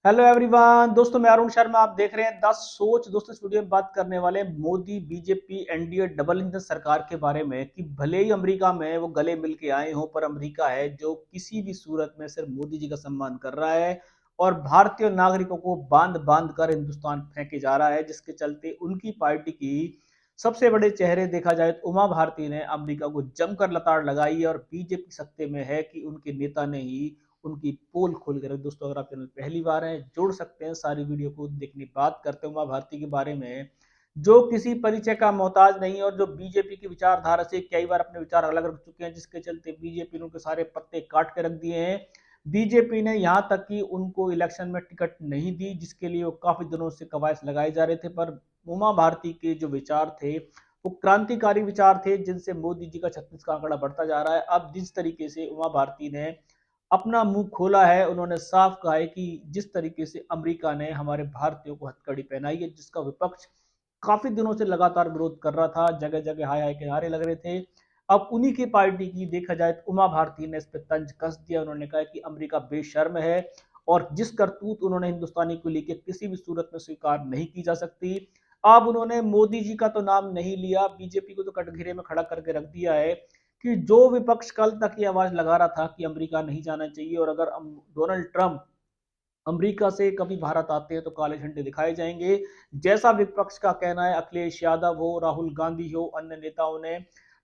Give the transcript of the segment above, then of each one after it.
Hello everyone दोस्तों, मैं अरुण शर्मा। आप देख रहे हैं द सोच। दोस्तों, इस वीडियो में बात करने वाले हैं Modi BJP NDA double engine सरकार के बारे में कि भले ही अमेरिका में वो गले मिल के आए हों, पर अमेरिका है जो किसी भी सूरत में सिर्फ मोदी जी का सम्मान कर रहा है और भारतीय नागरिकों को बांध बांध कर हिंदुस्तान फेंके जा रहा है, जिसके चलते उनकी पार्टी की सबसे बड़े चेहरे देखा जाए तो उमा भारती ने अमेरिका को जमकर लताड़ लगाई है और बीजेपी सत्ते में है कि उनके नेता ने ही उनकी पोल खोल कर। दोस्तों, अगर आप चैनल पहली बार हैं, जुड़ सकते हैं सारी वीडियो को देखने। बात करते हैं उमा भारती के बारे में, जो किसी परिचय का मोहताज नहीं और जो बीजेपी की विचारधारा से कई बार अपने विचार अलग रख चुके हैं, जिसके चलते बीजेपी ने उनके सारे पत्ते काट के रख दिए हैं। बीजेपी ने यहां तक कि उनको इलेक्शन में टिकट नहीं दी, जिसके लिए वो काफी दिनों से कवायद लगाए जा रहे थे। पर उमा भारती के जो विचार थे वो क्रांतिकारी विचार थे, जिनसे मोदी जी का 36 का आंकड़ा बढ़ता जा रहा है। अब जिस तरीके से उमा भारती ने अपना मुंह खोला है, उन्होंने साफ कहा है कि जिस तरीके से अमेरिका ने हमारे भारतीयों को हथकड़ी पहनाई है, जिसका विपक्ष काफी दिनों से लगातार विरोध कर रहा था, जगह जगह हाय हाय के नारे लग रहे थे। अब उन्हीं की पार्टी की देखा जाए तो उमा भारती ने इस पर तंज कस दिया। उन्होंने कहा कि अमेरिका बेशर्म है और जिस करतूत उन्होंने हिंदुस्तानी को लेकर किसी भी सूरत में स्वीकार नहीं की जा सकती। अब उन्होंने मोदी जी का तो नाम नहीं लिया, बीजेपी को तो कटघरे में खड़ा करके रख दिया है कि जो विपक्ष कल तक ये आवाज लगा रहा था कि अमेरिका नहीं जाना चाहिए और अगर डोनाल्ड ट्रंप अमेरिका से कभी भारत आते हैं तो काले झंडे दिखाए जाएंगे, जैसा विपक्ष का कहना है। अखिलेश यादव हो, राहुल गांधी हो, अन्य नेताओं ने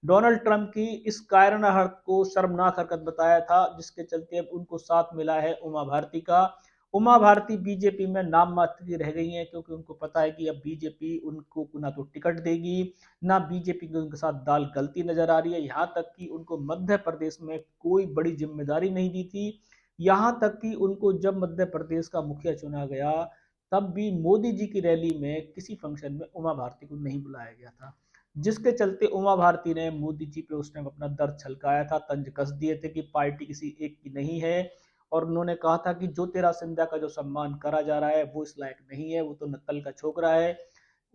डोनाल्ड ट्रंप की इस कायराना हरकत को शर्मनाक हरकत बताया था, जिसके चलते अब उनको साथ मिला है उमा भारती का। उमा भारती बीजेपी में नाम मात्र की रह गई हैं, क्योंकि उनको पता है कि अब बीजेपी उनको ना तो टिकट देगी, ना बीजेपी की उनके साथ दाल गलती नजर आ रही है। यहाँ तक कि उनको मध्य प्रदेश में कोई बड़ी जिम्मेदारी नहीं दी थी। यहाँ तक कि उनको जब मध्य प्रदेश का मुखिया चुना गया, तब भी मोदी जी की रैली में किसी फंक्शन में उमा भारती को नहीं बुलाया गया था, जिसके चलते उमा भारती ने मोदी जी पे उस टाइम अपना दर्द छलकाया था, तंज कस दिए थे कि पार्टी किसी एक की नहीं है। और उन्होंने कहा था कि ज्योतिरादित्य सिंधिया का जो सम्मान करा जा रहा है वो इस लायक नहीं है, वो तो नक्कल का छोकरा है।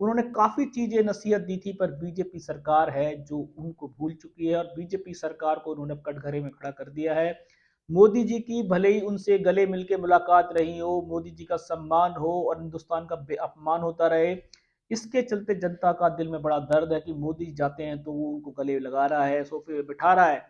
उन्होंने काफी चीजें नसीहत दी थी, पर बीजेपी सरकार है जो उनको भूल चुकी है और बीजेपी सरकार को उन्होंने कटघरे में खड़ा कर दिया है। मोदी जी की भले ही उनसे गले मिलके मुलाकात रही हो, मोदी जी का सम्मान हो और हिंदुस्तान का अपमान होता रहे, इसके चलते जनता का दिल में बड़ा दर्द है कि मोदी जी जाते हैं तो वो उनको गले लगा रहा है, सोफे पे बिठा रहा है।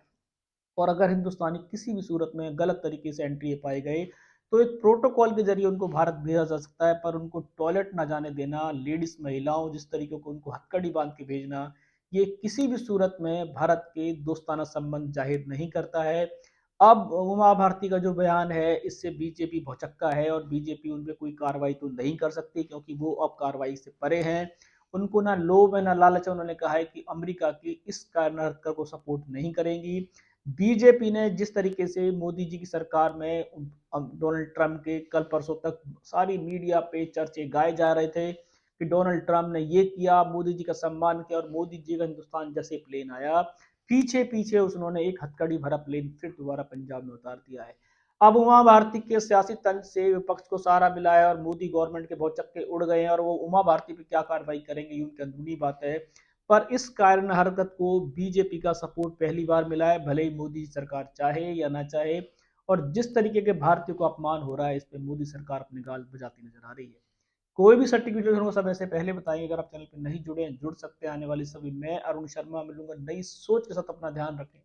और अगर हिंदुस्तानी किसी भी सूरत में गलत तरीके से एंट्री पाए गए तो एक प्रोटोकॉल के जरिए उनको भारत भेजा जा सकता है, पर उनको टॉयलेट ना जाने देना, लेडीज महिलाओं जिस तरीके को उनको हथकड़ी बांध के भेजना, ये किसी भी सूरत में भारत के दोस्ताना संबंध जाहिर नहीं करता है। अब उमा भारती का जो बयान है, इससे बीजेपी भौचक्का है और बीजेपी उन पर कोई कार्रवाई तो नहीं कर सकती, क्योंकि वो अब कार्रवाई से परे हैं। उनको ना लोभ है ना लालच है। उन्होंने कहा है कि अमेरिका की इस कार्य को सपोर्ट नहीं करेंगी। बीजेपी ने जिस तरीके से मोदी जी की सरकार में डोनाल्ड ट्रंप के कल परसों तक सारी मीडिया पे चर्चे गाए जा रहे थे कि डोनाल्ड ट्रंप ने ये किया, मोदी जी का सम्मान किया, और मोदी जी का हिंदुस्तान जैसे प्लेन आया, पीछे पीछे उन्होंने एक हथकड़ी भरा प्लेन फिर दोबारा पंजाब में उतार दिया है। अब उमा भारती के सियासी तंज से विपक्ष को सहारा मिला है और मोदी गवर्नमेंट के बहुत चक्के उड़ गए हैं, और वो उमा भारती पे क्या कार्रवाई करेंगे ये उनकी अंदरूनी बात है। पर इस कारण हरकत को बीजेपी का सपोर्ट पहली बार मिला है, भले ही मोदी सरकार चाहे या ना चाहे। और जिस तरीके के भारतीयों को अपमान हो रहा है, इस पे मोदी सरकार अपनी गाल बजाती नजर आ रही है। कोई भी सटीक वीडियो होगा समय से पहले बताएंगे। अगर आप चैनल पर नहीं जुड़े हैं, जुड़ सकते हैं। आने वाली सभी मैं अरुण शर्मा मिलूंगा नई सोच के साथ। अपना ध्यान रखें।